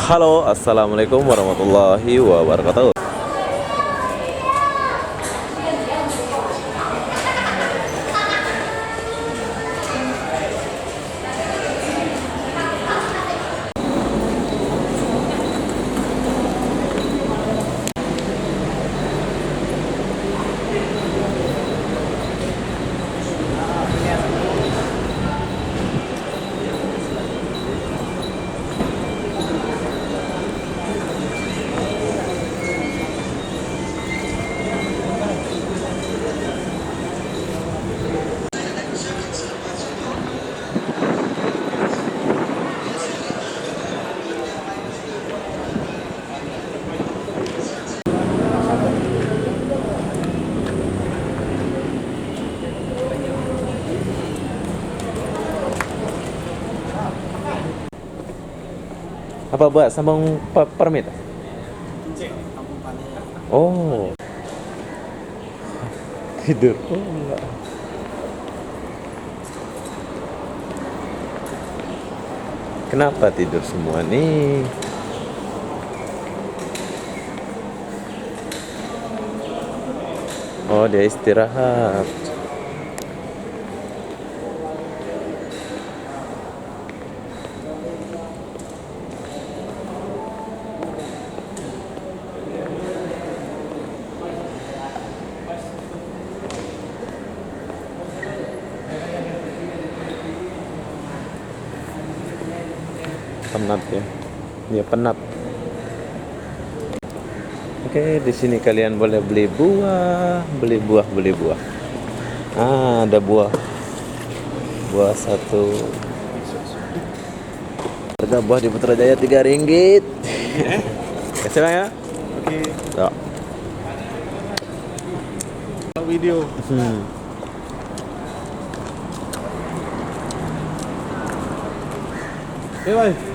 Halo, assalamualaikum warahmatullahi wabarakatuh. Apa buat sambung permit? Oh, tidur. Oh, enggak. Kenapa tidur semua nih? Oh, dia istirahat. Penat ya. Dia penat. Oke, di sini kalian boleh beli buah, beli buah. Ah, ada buah. Buah satu. Harga buah di Putrajaya Rp3. Kasih Bang ya. Oke, Ya. video. Bye bye.